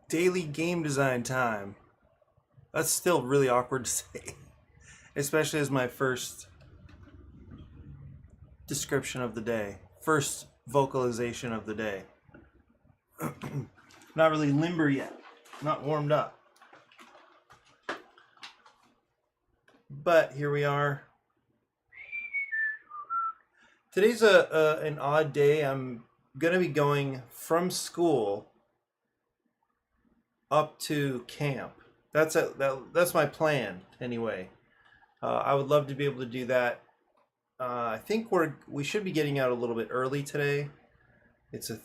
Daily game design time. That's still really awkward to say, especially as my first description of the day, first vocalization of the day. Not really limber yet, not warmed up. But here we are. Today's an odd day. I'm gonna be going from school up to camp. That's my plan anyway. I would love to be able to do that. I think we should be getting out a little bit early today. It's a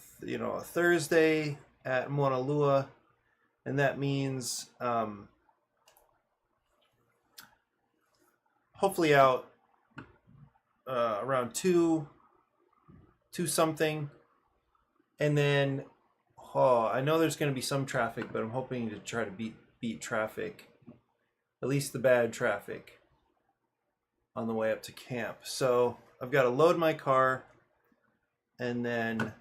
Thursday at Mauna Lua, and that means hopefully out around two something, and then I know there's going to be some traffic, but I'm hoping to try to beat traffic, at least the bad traffic, on the way up to camp. So I've got to load my car, and then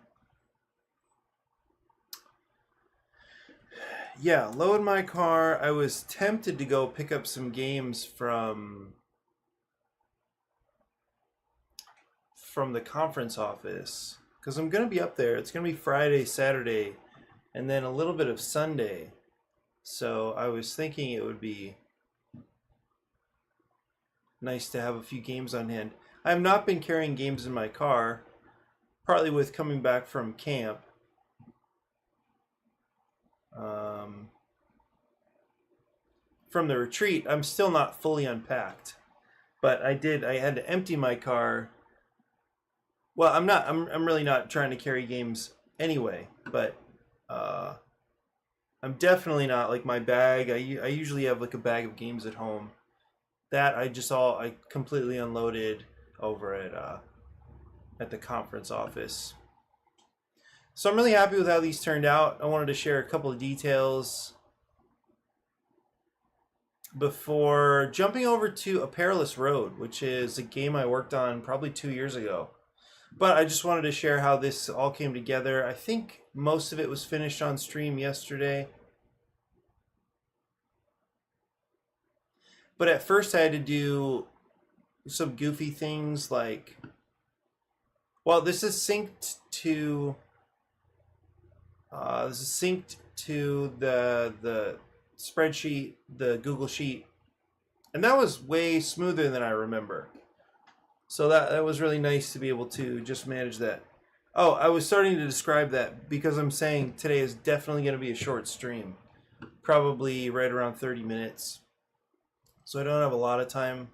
load my car. I was tempted to go pick up some games from the conference office because I'm going to be up there. It's going to be Friday, Saturday, and then a little bit of Sunday. So I was thinking it would be nice to have a few games on hand. I have not been carrying games in my car, partly with coming back from camp. From the retreat, I'm still not fully unpacked, but I had to empty my car. Well, I'm really not trying to carry games anyway, but I'm definitely not like my bag. I usually have like a bag of games at home. That I completely unloaded over at the conference office. So I'm really happy with how these turned out. I wanted to share a couple of details before jumping over to A Perilous Road, which is a game I worked on probably 2 years ago. But I just wanted to share how this all came together. I think most of it was finished on stream yesterday. But at first I had to do some goofy things like, well, this is synced to the spreadsheet, the Google Sheet, and that was way smoother than I remember. So that was really nice to be able to just manage that. Oh, I was starting to describe that because I'm saying today is definitely going to be a short stream, probably right around 30 minutes. So I don't have a lot of time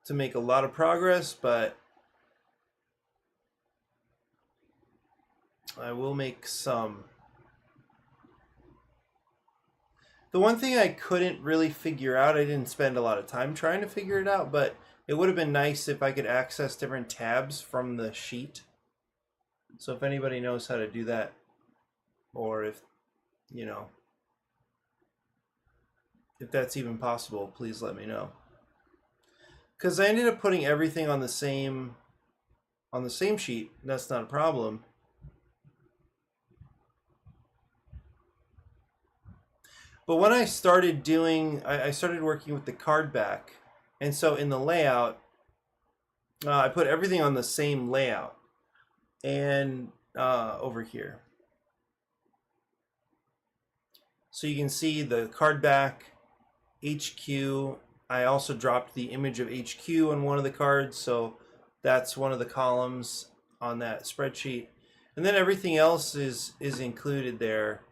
to make a lot of progress, but I will make some. The one thing I couldn't really figure out, I didn't spend a lot of time trying to figure it out, but it would have been nice if I could access different tabs from the sheet. So if anybody knows how to do that, or if that's even possible, please let me know. Because I ended up putting everything on the same sheet. That's not a problem. But when I started I started working with the card back, and so in the layout, I put everything on the same layout, and over here. So you can see the card back, HQ. I also dropped the image of HQ on one of the cards, so that's one of the columns on that spreadsheet. And then everything else is included there.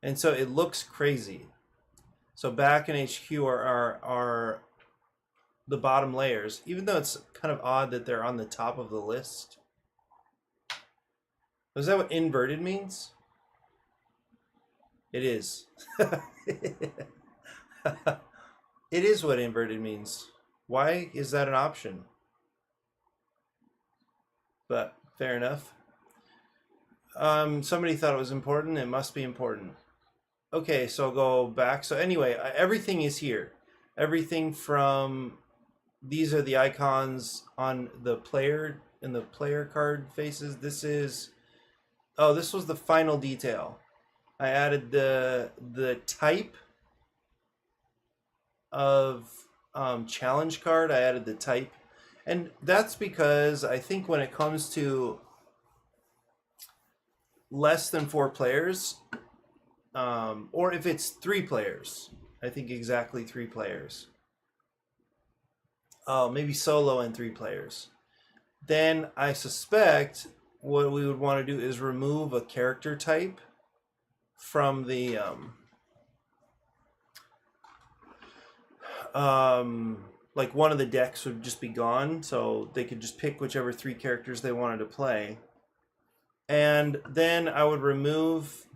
And so it looks crazy. So back in HQ are the bottom layers, even though it's kind of odd that they're on the top of the list. Is that what inverted means? It is. It is what inverted means. Why is that an option? But fair enough. Somebody thought it was important. It must be important. Okay, so I'll go back. So anyway, everything is here. Everything from, these are the icons on the player, in the player card faces. This is Oh, this was the final detail. I added the type of challenge card. I added the type, and that's because I think when it comes to less than 4 players, or if it's 3 players, I think exactly 3 players. Oh, maybe solo and 3 players. Then I suspect what we would want to do is remove a character type from the like one of the decks would just be gone, so they could just pick whichever 3 characters they wanted to play. And then I would remove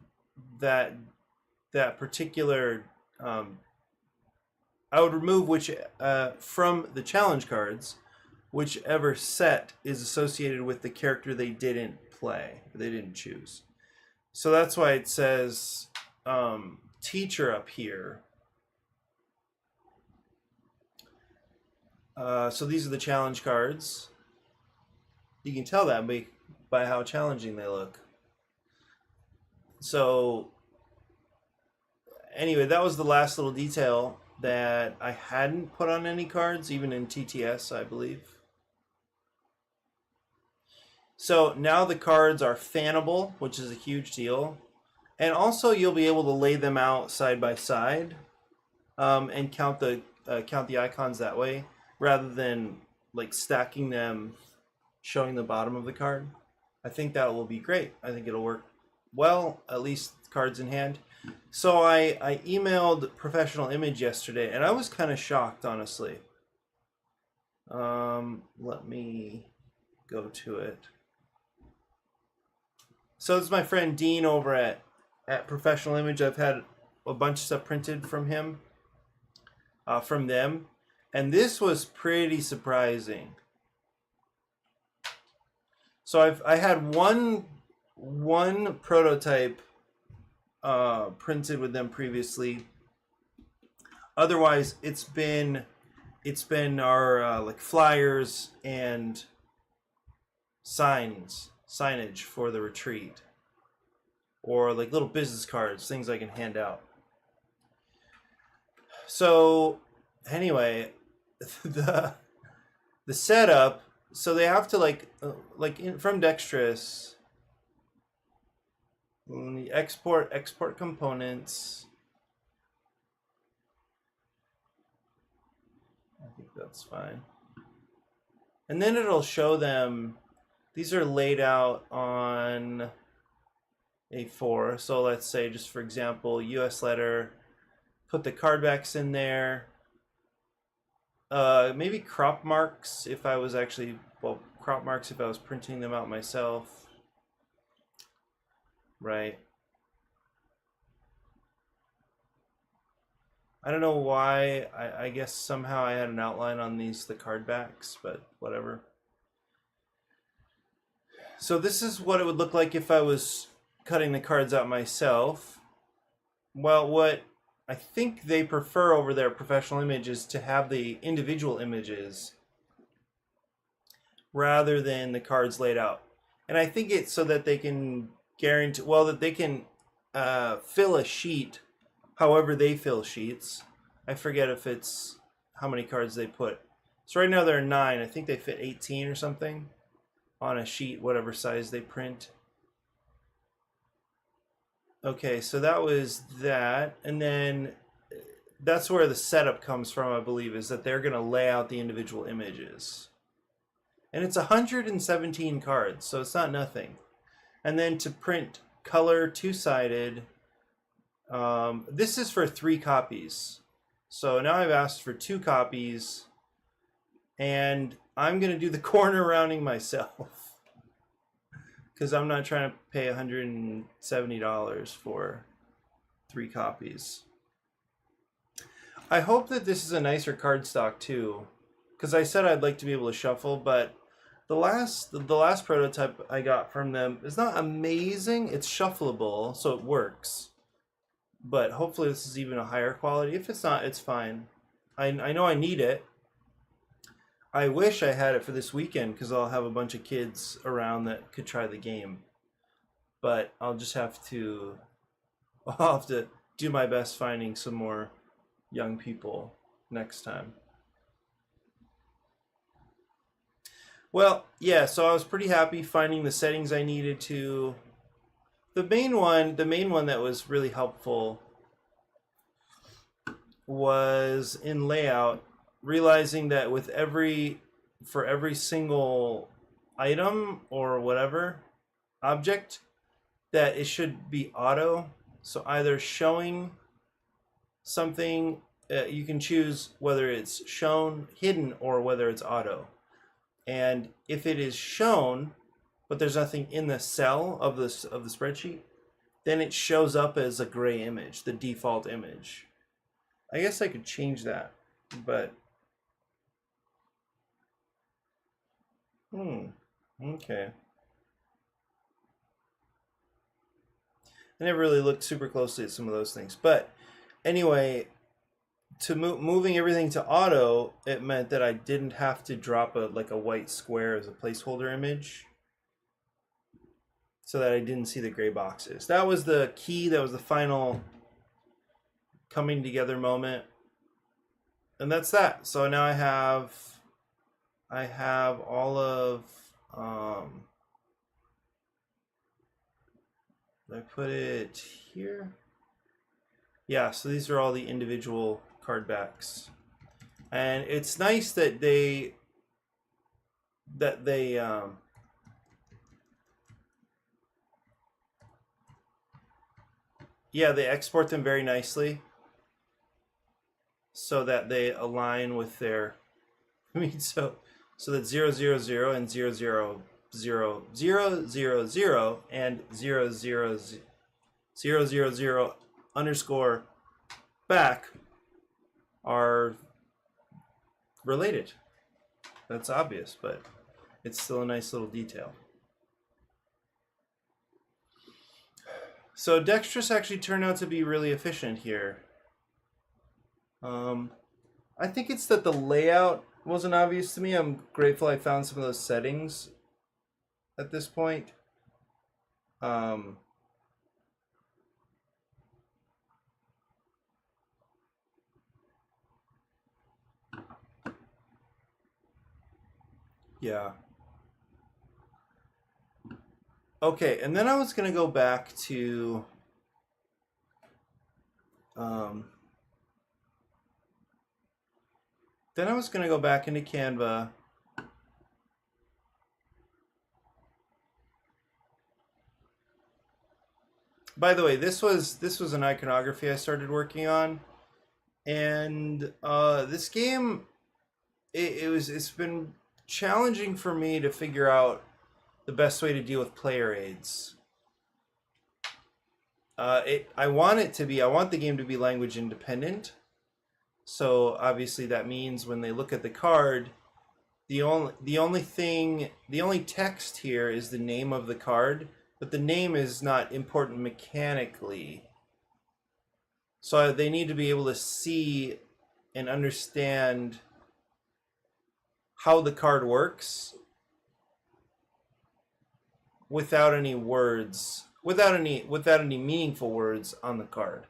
that particular I would remove which from the challenge cards whichever set is associated with the character they didn't play, they didn't choose. So that's why it says teacher up here. So these are the challenge cards. You can tell that by how challenging they look. So anyway, that was the last little detail that I hadn't put on any cards, even in TTS, I believe. So now the cards are fannable, which is a huge deal. And also you'll be able to lay them out side by side and count the icons that way, rather than like stacking them, showing the bottom of the card. I think that will be great. I think it'll work well, at least cards in hand. So I emailed Professional Image yesterday, and I was kind of shocked, honestly. Let me go to it. So this is my friend Dean over at Professional Image. I've had a bunch of stuff printed from him, from them, and this was pretty surprising. So I had one prototype printed with them previously. Otherwise, it's been our like flyers and signage for the retreat, or like little business cards, things I can hand out. So anyway, the setup. So they have to from Dextrous. Export components. I think that's fine. And then it'll show them, these are laid out on A4. So let's say, just for example, US letter, put the card backs in there. Maybe crop marks if I was actually, crop marks if I was printing them out myself. Right. I don't know why. I guess somehow I had an outline on the card backs, but whatever. So this is what it would look like if I was cutting the cards out myself. Well, what I think they prefer over their Professional Image is to have the individual images rather than the cards laid out. And I think it's so that they can guarantee, that they can fill a sheet however they fill sheets. I forget if it's how many cards they put. So right now there are 9. I think they fit 18 or something on a sheet, whatever size they print. Okay, so that was that. And then that's where the setup comes from, I believe, is that they're going to lay out the individual images. And it's 117 cards, so it's not nothing. And then to print color 2-sided, this is for 3 copies. So now I've asked for 2 copies, and I'm going to do the corner rounding myself because I'm not trying to pay $170 for 3 copies. I hope that this is a nicer cardstock too, because I said I'd like to be able to shuffle, but the last prototype I got from them is not amazing. It's shuffleable, so it works. But hopefully this is even a higher quality. If it's not, it's fine. I know I need it. I wish I had it for this weekend because I'll have a bunch of kids around that could try the game. but I'll just have to, I'll have to do my best finding some more young people next time. Well, yeah, so I was pretty happy finding the settings I needed to. The main one that was really helpful was in layout, realizing that for every single item or whatever object, that it should be auto. So either showing something, you can choose whether it's shown, hidden, or whether it's auto. And if it is shown, but there's nothing in the cell of the spreadsheet, then it shows up as a gray image, the default image. I guess I could change that, but okay. I never really looked super closely at some of those things, but anyway, to moving everything to auto, it meant that I didn't have to drop a white square as a placeholder image, so that I didn't see the gray boxes. That was the key. That was the final coming together moment, and that's that. So now I have all of I put it here. Yeah, so these are all the individual card backs, and it's nice that they yeah, they export them very nicely so that they align with their I mean, so that 000 and 000 and 000 underscore back are related. That's obvious, but it's still a nice little detail. So Dextrous actually turned out to be really efficient here. I think it's that the layout wasn't obvious to me. I'm grateful I found some of those settings at this point. Yeah. Okay, and then I was gonna go back to then I was gonna go back into Canva. By the way, this was an iconography I started working on, and this game it's been challenging for me to figure out the best way to deal with player aids. I want the game to be language independent. So obviously that means when they look at the card, the only text here is the name of the card, but the name is not important mechanically. So they need to be able to see and understand how the card works without any words, without any meaningful words on the card.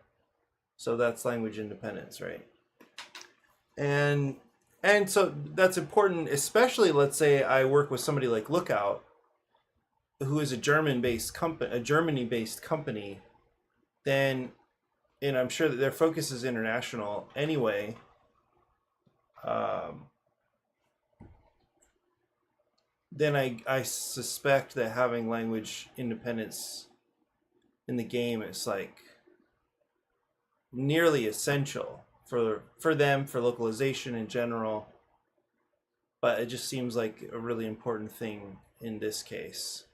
So that's language independence, right? And so that's important, especially let's say I work with somebody like Lookout, who is a Germany-based company, then, and I'm sure that their focus is international anyway. Then I suspect that having language independence in the game is like nearly essential for them, for localization in general. But it just seems like a really important thing in this case.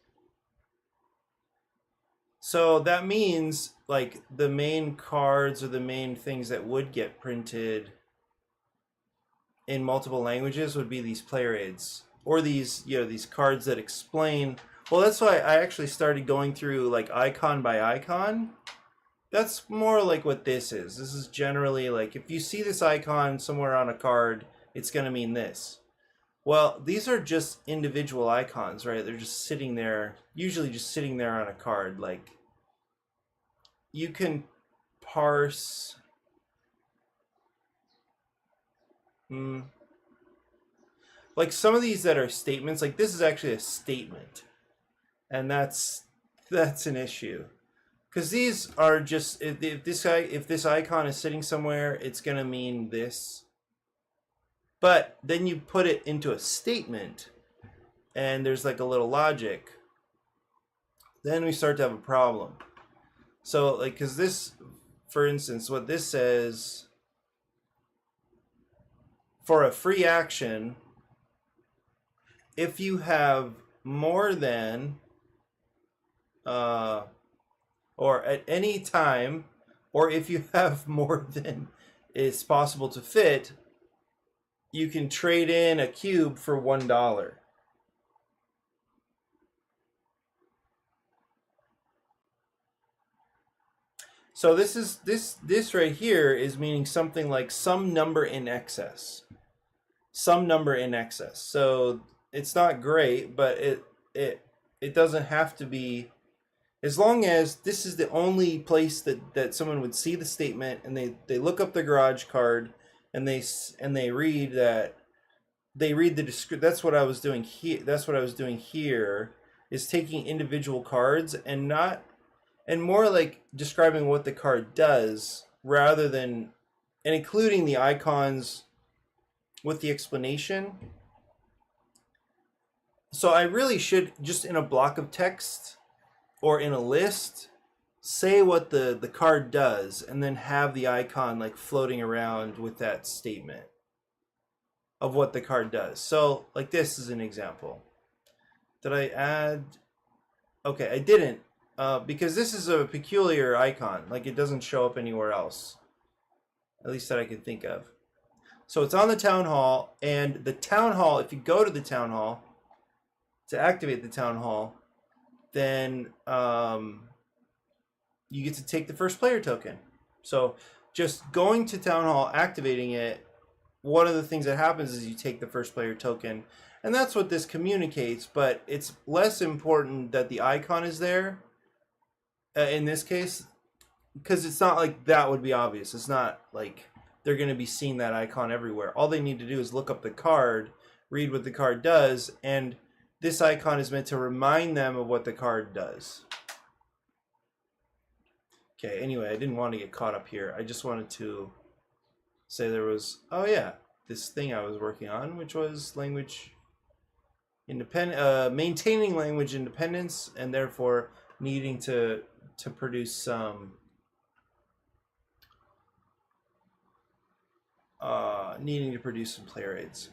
So that means like the main cards or the main things that would get printed in multiple languages would be these player aids, or these cards that explain. Well, that's why I actually started going through like icon by icon. That's more like what this is. This is generally like if you see this icon somewhere on a card, it's going to mean this. Well, these are just individual icons, right? They're just sitting there, usually just sitting there on a card. Like, you can parse. Like some of these that are statements, like this is actually a statement, and that's an issue because these are just if this icon is sitting somewhere, it's gonna mean this. But then you put it into a statement, and there's like a little logic. Then we start to have a problem. So like, because this, for instance, what this says for a free action, if you have more than or at any time, or if you have more than is possible to fit, you can trade in a cube for $1. So this right here is meaning something like some number in excess. Some number in excess. So it's not great, but it doesn't have to be, as long as this is the only place that someone would see the statement, and they look up the garage card, and they read that, they read the description. That's what I was doing here. That's what I was doing here, is taking individual cards and more like describing what the card does rather than, and including the icons with the explanation. So I really should, just in a block of text or in a list, say what the card does, and then have the icon like floating around with that statement of what the card does. So like this is an example. Did I add? Okay, I didn't, because this is a peculiar icon. Like it doesn't show up anywhere else, at least that I can think of. So it's on the town hall, and the town hall, if you go to the town hall to activate the town hall, then you get to take the first player token. So just going to town hall, activating it, one of the things that happens is you take the first player token, and that's what this communicates. But it's less important that the icon is there in this case, because it's not like that would be obvious. It's not like they're going to be seeing that icon everywhere. All they need to do is look up the card, read what the card does, and this icon is meant to remind them of what the card does. Okay, anyway, I didn't want to get caught up here. I just wanted to say there was, oh yeah, this thing I was working on, which was language independent, maintaining language independence, and therefore needing to produce some playwrights.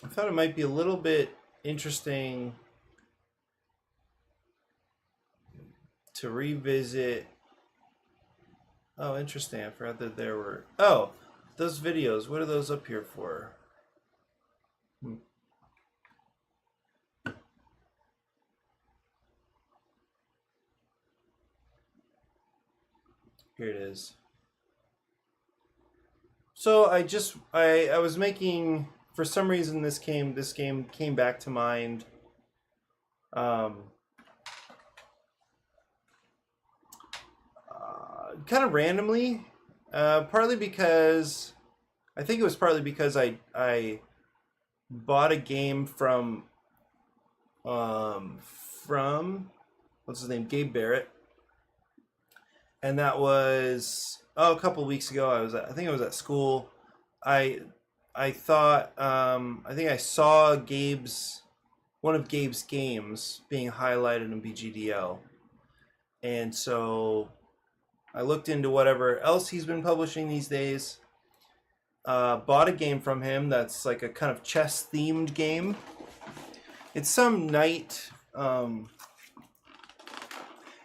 I thought it might be a little bit interesting to revisit. Oh, interesting. I forgot that there were. Oh, those videos. What are those up here for? Here it is. So I was making, for some reason this game came back to mind. Kind of randomly, partly because I think it was partly because I bought a game from what's his name, Gabe Barrett, and that was a couple of weeks ago. I think I was at school. I thought I think I saw one of Gabe's games being highlighted in BGDL, and so I looked into whatever else he's been publishing these days. Bought a game from him that's like a kind of chess themed game. It's some knight.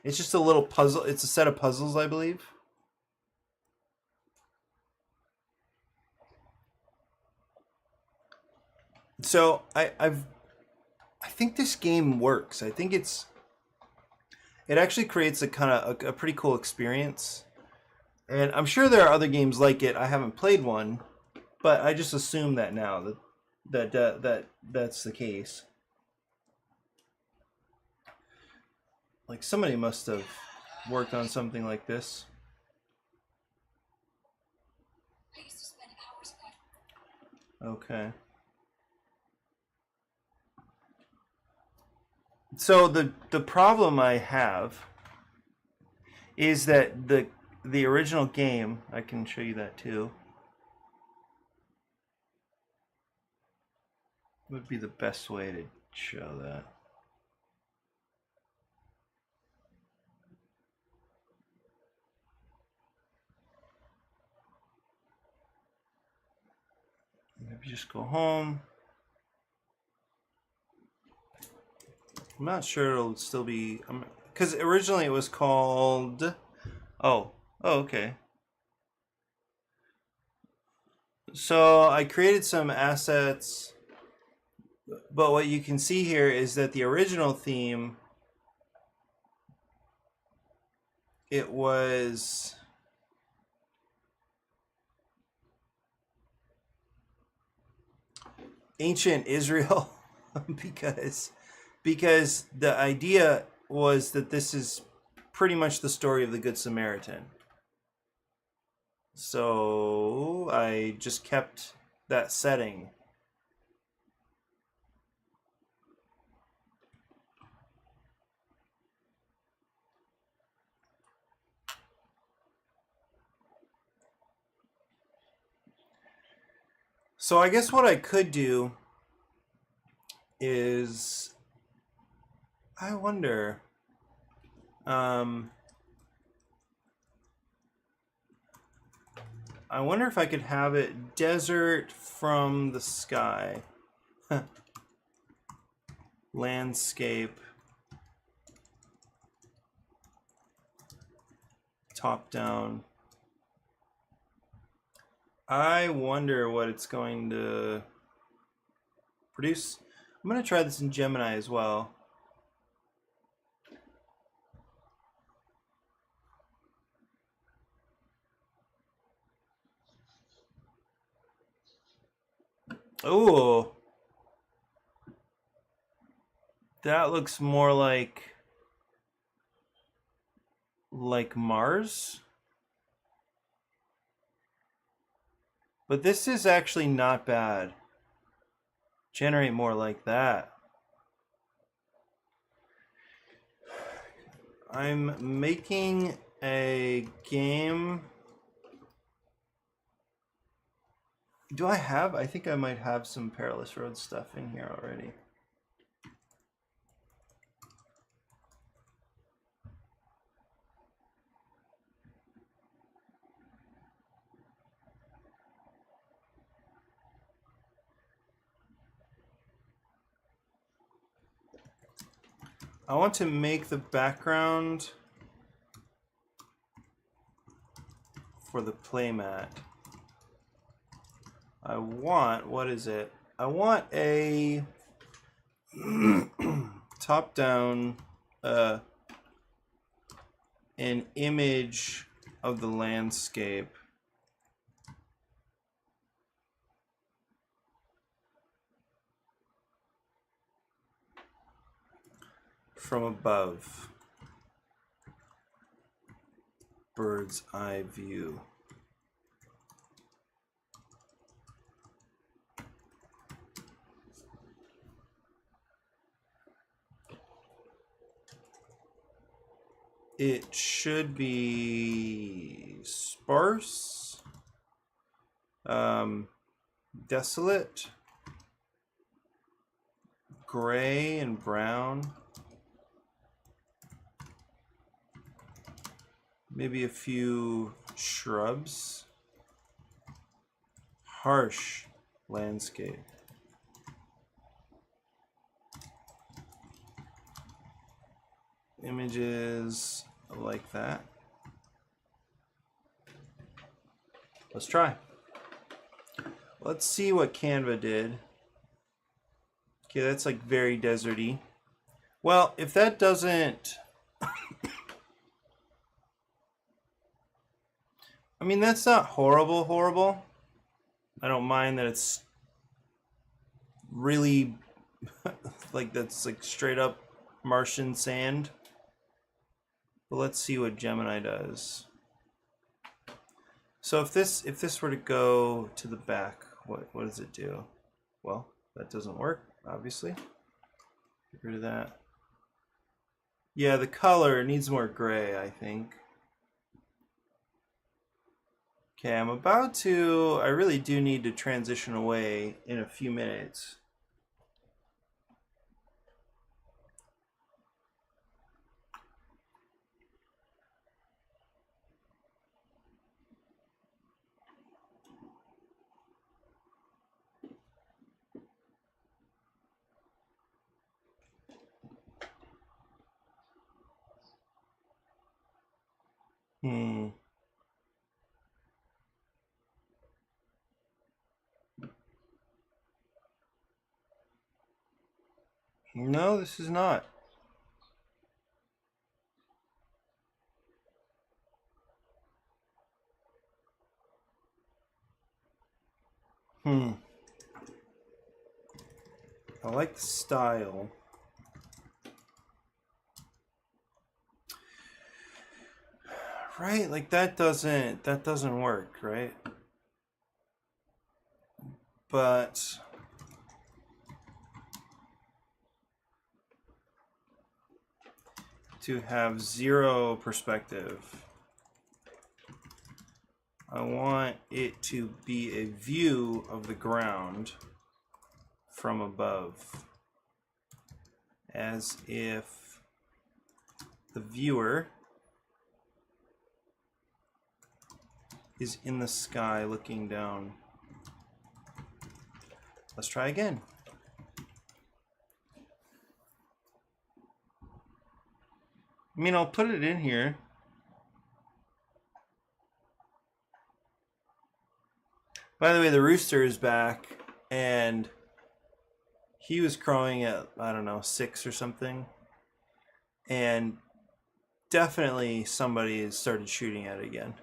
It's just a little puzzle. It's a set of puzzles, I believe. So I think this game works. I think it's it actually creates a kind of a pretty cool experience. And I'm sure there are other games like it. I haven't played one, but I just assume that now that's the case. Like somebody must have worked on something like this. Okay. So the problem I have is that the original game, I can show you that too, would be the best way to show that. Maybe just go home. I'm not sure it'll still be, because originally it was called, oh, okay. So I created some assets, but what you can see here is that the original theme, it was ancient Israel because the idea was that this is pretty much the story of the Good Samaritan. So I just kept that setting. So I guess what I could do is, I wonder, I wonder if I could have it desert from the sky. Landscape. Top down. I wonder what it's going to produce. I'm going to try this in Gemini as well. Oh, that looks more like Mars. But this is actually not bad. Generate more like that. I'm making a game. Do I have? I think I might have some Perilous Road stuff in here already. I want to make the background for the playmat. I want, what is it? I want a top-down an image of the landscape from above. Bird's eye view. It should be sparse, desolate, gray and brown, maybe a few shrubs, harsh landscape. Images like that. Let's try. Let's see what Canva did. Okay, that's like very deserty. Well, if that doesn't I mean, that's not horrible. I don't mind that it's really like that's like straight up Martian sand. But let's see what Gemini does. So if this were to go to the back, what does it do? Well, that doesn't work, obviously. Get rid of that. Yeah, the color needs more gray, I think. Okay, I'm about to, I really do need to transition away in a few minutes. No, this is not. I like the style. Right, like that doesn't work, right? But to have zero perspective, I want it to be a view of the ground from above, as if the viewer is in the sky looking down. Let's try again. I mean, I'll put it in here. By the way, the rooster is back, and he was crowing at, I don't know, 6 or something. And definitely somebody has started shooting at it again.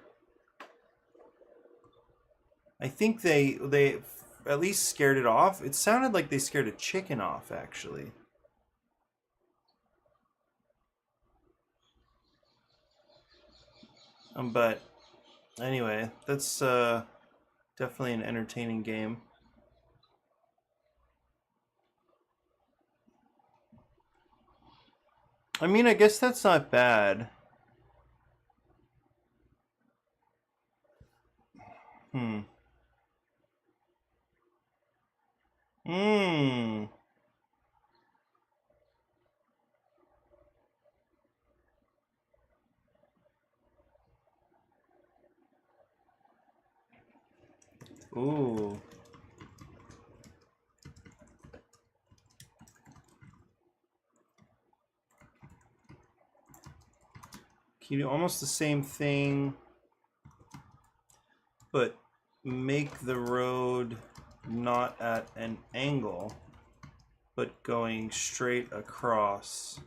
I think they at least scared it off. It sounded like they scared a chicken off, actually. But anyway, that's definitely an entertaining game. I mean, I guess that's not bad. Hmm. Mmm. Ooh. Can you do almost the same thing, but make the road not at an angle, but going straight across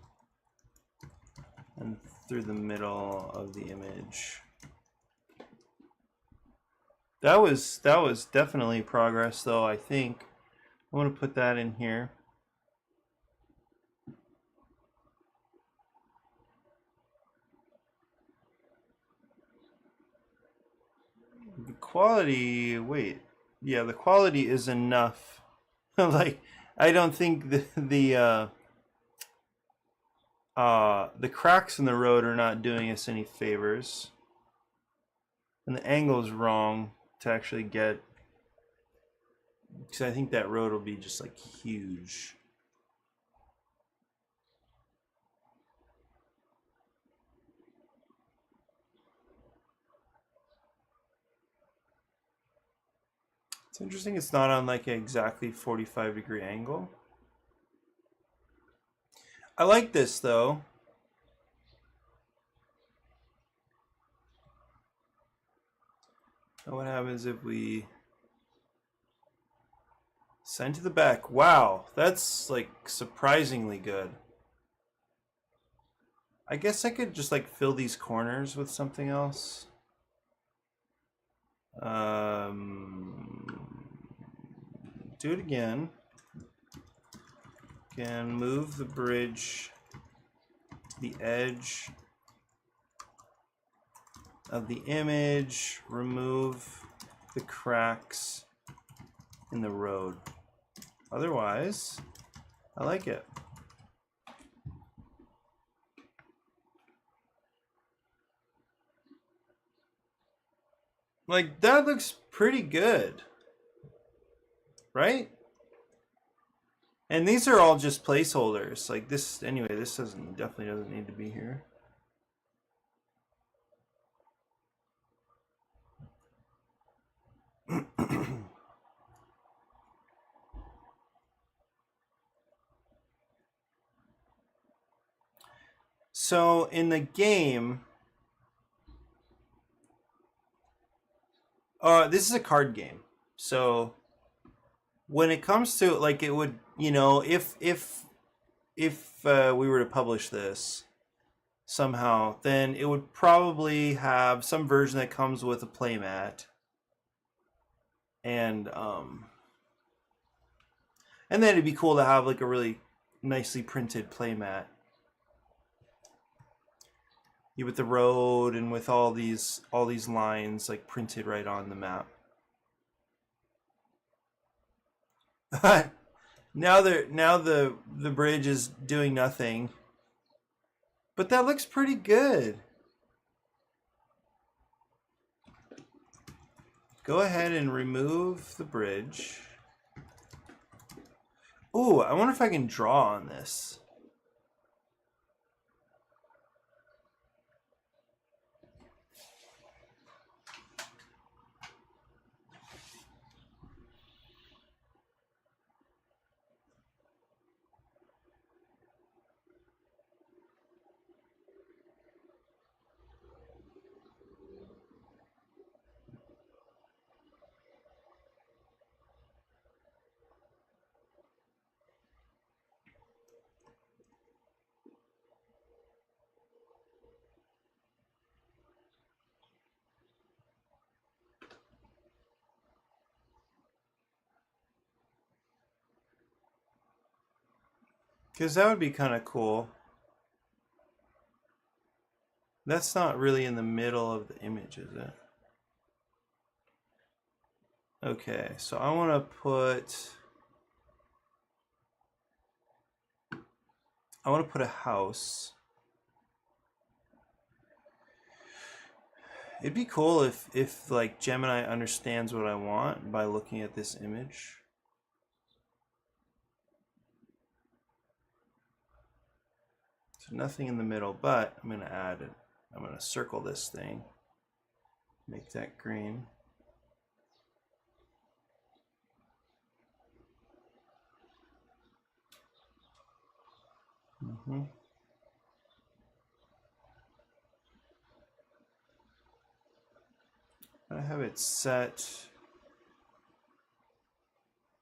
and through the middle of the image? That was definitely progress, though. I think I want to put that in here. The quality, wait, yeah, the quality is enough. Like, I don't think the cracks in the road are not doing us any favors, and the angle is wrong to actually get, because I think that road will be just like huge. It's interesting it's not on like an exactly 45-degree angle. I like this though. And what happens if we send to the back? Wow, that's like surprisingly good. I guess I could just like fill these corners with something else. Do it again. Again, move the bridge to the edge of the image, remove the cracks in the road. Otherwise, I like it. Like, that looks pretty good, right? And these are all just placeholders. Like this, anyway, this definitely doesn't need to be here. So in the game, this is a card game. So when it comes to, like, it would, you know, if we were to publish this somehow, then it would probably have some version that comes with a playmat, and then it'd be cool to have like a really nicely printed playmat. With the road and with all these lines like printed right on the map. now the bridge is doing nothing, but that looks pretty good. Go ahead and remove the bridge. Ooh, I wonder if I can draw on this. Because that would be kind of cool. That's not really in the middle of the image, is it? Okay, so I want to put a house. It'd be cool if like Gemini understands what I want by looking at this image. So nothing in the middle, but I'm going to add it. I'm going to circle this thing. Make that green. I have it set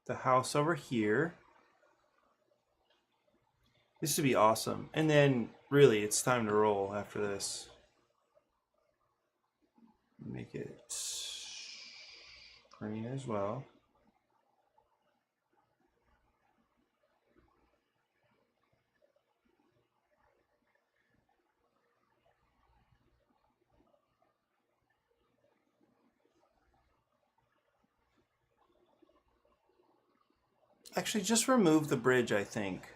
the house over here. This would be awesome. And then really it's time to roll after this. Make it green as well. Actually, just remove the bridge, I think.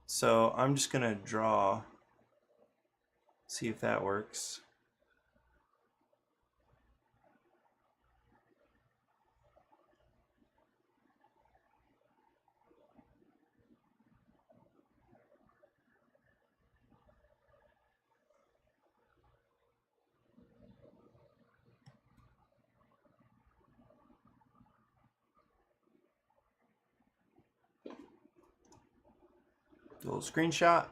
So I'm just gonna draw, see if that works. A little screenshot.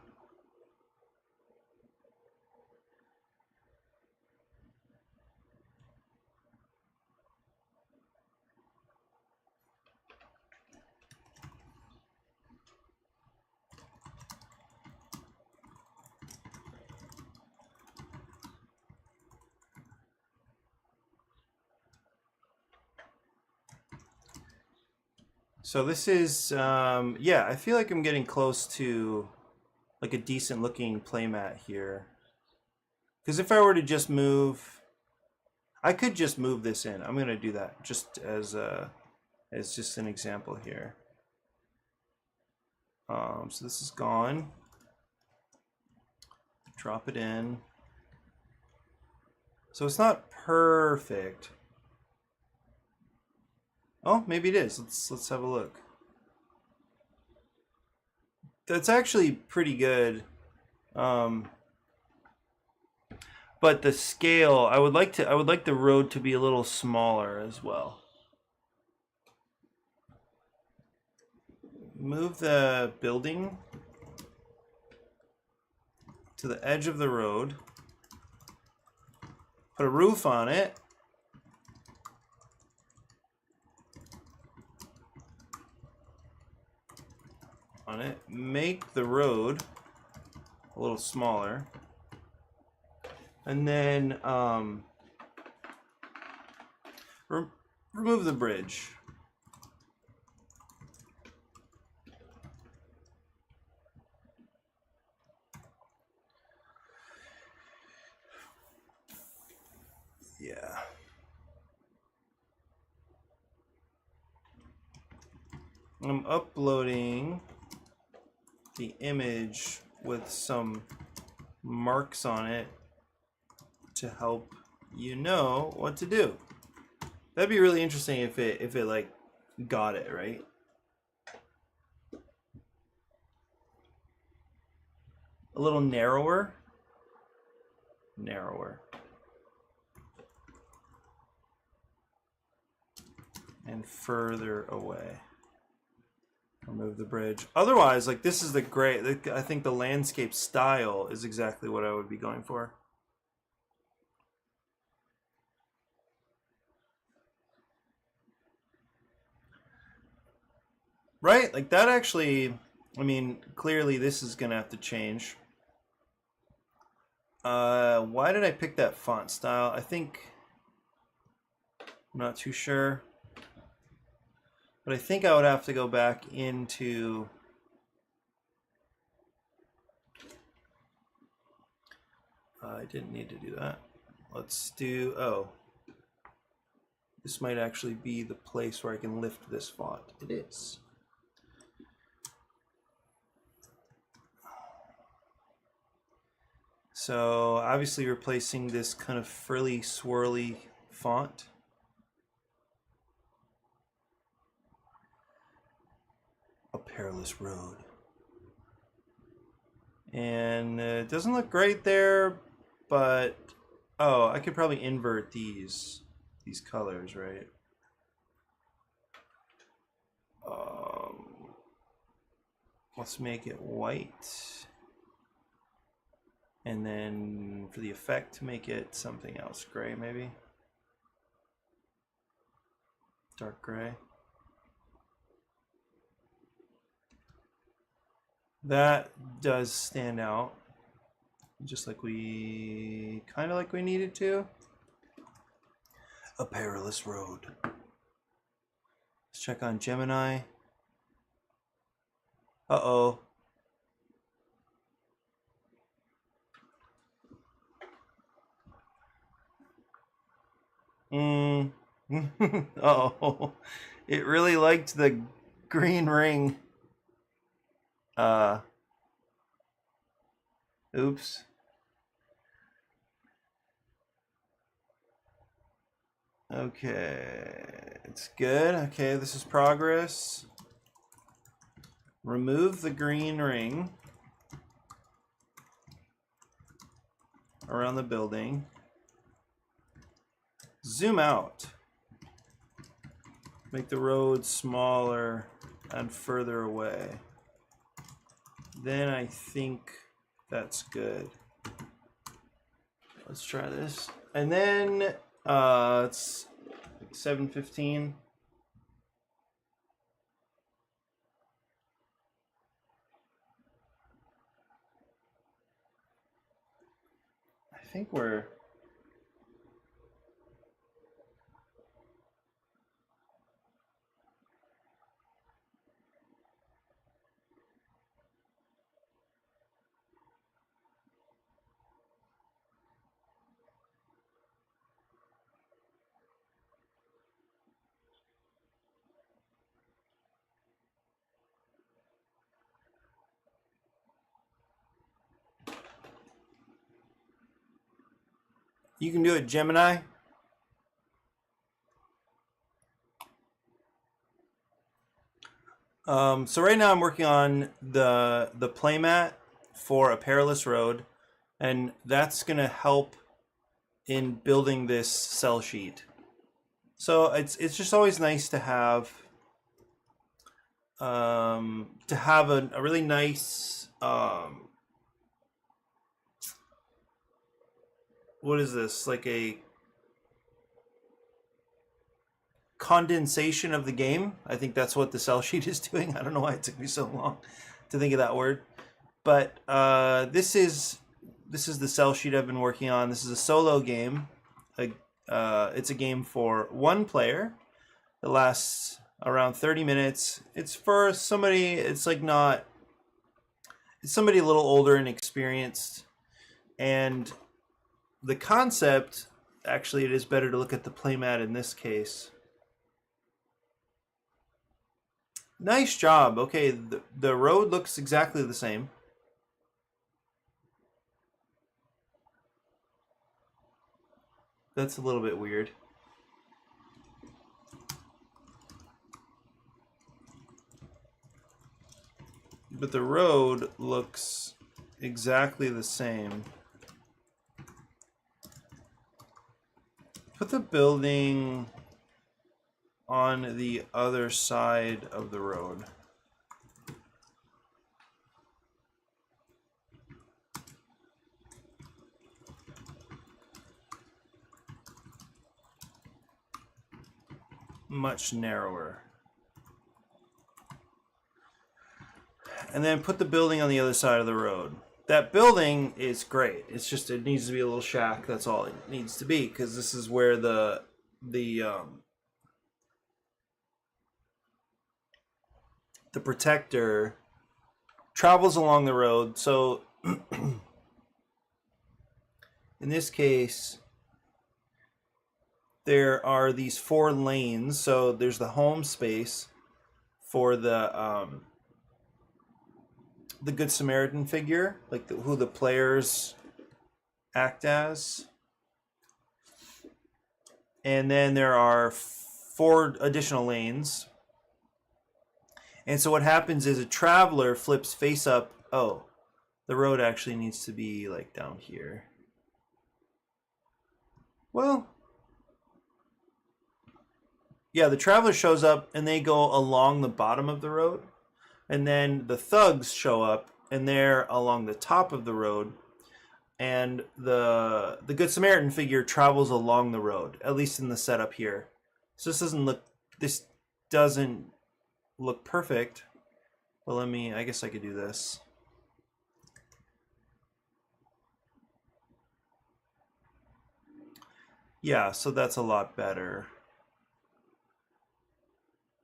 So this is, yeah, I feel like I'm getting close to like a decent looking playmat here. Because if I were to just move, I could just move this in. I'm gonna do that just as just an example here. So this is gone. Drop it in. So it's not perfect. Oh, maybe it is. Let's have a look. That's actually pretty good. But the scale, I would like the road to be a little smaller as well. Move the building to the edge of the road. Put a roof on it. Make the road a little smaller. And then remove the bridge. Yeah. I'm uploading the image with some marks on it to help you know what to do. That'd be really interesting if it like got it right. A little narrower. And further away. Remove the bridge. Otherwise, like this is the great. I think the landscape style is exactly what I would be going for. Right? Like that actually, I mean, clearly this is gonna have to change. Why did I pick that font style? I think, I'm not too sure. But I think I would have to go back into I didn't need to do that. Let's do, oh. This might actually be the place where I can lift this font. It is. So obviously replacing this kind of frilly, swirly font. A Perilous Road. And it doesn't look great there, but oh, I could probably invert these colors, right? Let's make it white. And then for the effect, make it something else. Gray, maybe? Dark gray. That does stand out. Just like we... kind of like we needed to. A Perilous Road. Let's check on Gemini. Uh-oh. Uh-oh. It really liked the green ring. Oops. Okay. It's good. Okay, this is progress. Remove the green ring around the building. Zoom out. Make the road smaller and further away. Then I think that's good. Let's try this. And then it's 7:15. I think we're... You can do it, Gemini. So right now I'm working on the playmat for A Perilous Road, and that's gonna help in building this cell sheet. So it's just always nice to have a really nice what is this, like a condensation of the game. I think that's what the cell sheet is doing. I don't know why it took me so long to think of that word, but this is the cell sheet I've been working on. This is a solo game. It's a game for one player. It lasts around 30 minutes. It's for somebody. It's somebody a little older and experienced. And the concept, actually, it is better to look at the playmat in this case. Nice job. Okay, the road looks exactly the same. That's a little bit weird. But the road looks exactly the same. Put the building on the other side of the road. Much narrower. And then put the building on the other side of the road. That building is great. It's just, it needs to be a little shack. That's all it needs to be, because this is where the protector travels along the road. So in this case, there are these 4 lanes. So there's the home space for the Good Samaritan figure, like who the players act as. And then there are 4 additional lanes. And so what happens is a traveler flips face up. Oh, the road actually needs to be like down here. Well, yeah, the traveler shows up and they go along the bottom of the road. And then the thugs show up and they're along the top of the road. And the Good Samaritan figure travels along the road, at least in the setup here. So this doesn't look perfect. But I guess I could do this. Yeah, so that's a lot better.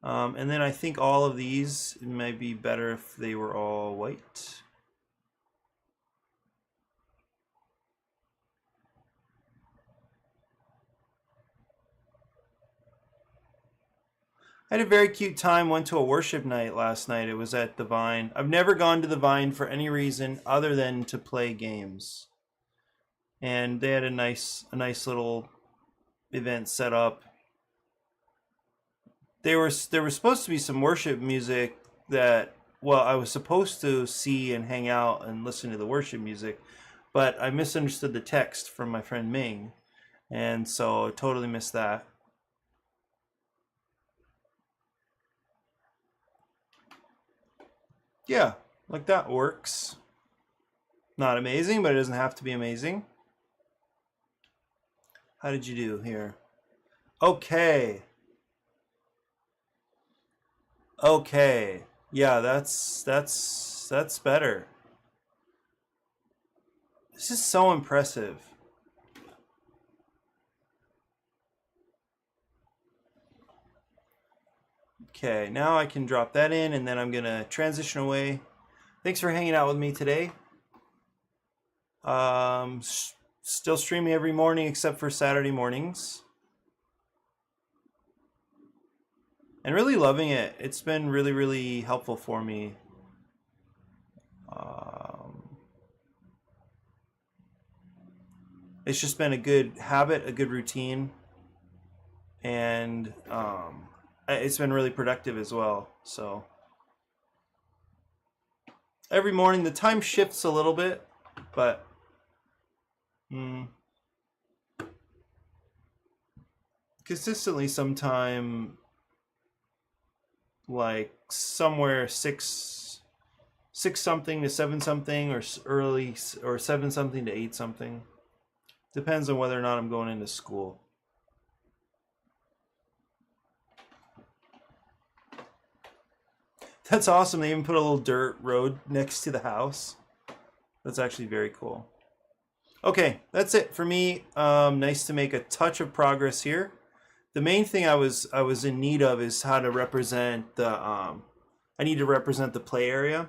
And then I think all of these, it might be better if they were all white. I had a very cute time, went to a worship night last night. It was at the Vine. I've never gone to the Vine for any reason other than to play games. And they had a nice little event set up. There was supposed to be some worship music that, well, I was supposed to see and hang out and listen to the worship music, but I misunderstood the text from my friend Ming, and so I totally missed that. Yeah, like that works. Not amazing, but it doesn't have to be amazing. How did you do here? Okay. Okay. Yeah, that's better. This is so impressive. Okay, now I can drop that in and then I'm gonna transition away. Thanks for hanging out with me today. Still streaming every morning except for Saturday mornings. And really loving it. It's been really, really helpful for me. It's just been a good habit, a good routine, and it's been really productive as well. So every morning the time shifts a little bit, but consistently sometime like somewhere six something to seven something, or early, or seven something to eight something. Depends on whether or not I'm going into school. That's awesome. They even put a little dirt road next to the house. That's actually very cool. Okay, that's it for me. Nice to make a touch of progress here. The main thing I was in need of is how to represent the I need to represent the play area,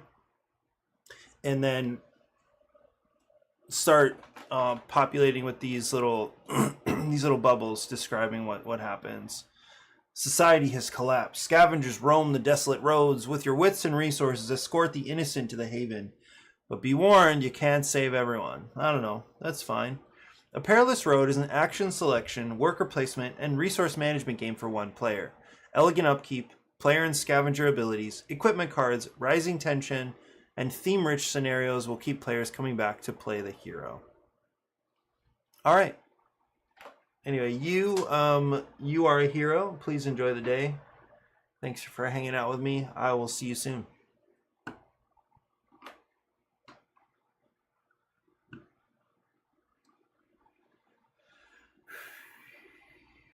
and then start populating with these little these little bubbles describing what happens. Society has collapsed. Scavengers roam the desolate roads. With your wits and resources, escort the innocent to the haven. But be warned, you can't save everyone. I don't know. That's fine. A Perilous Road is an action selection, worker placement, and resource management game for one player. Elegant upkeep, player and scavenger abilities, equipment cards, rising tension, and theme-rich scenarios will keep players coming back to play the hero. All right. Anyway, you are a hero. Please enjoy the day. Thanks for hanging out with me. I will see you soon.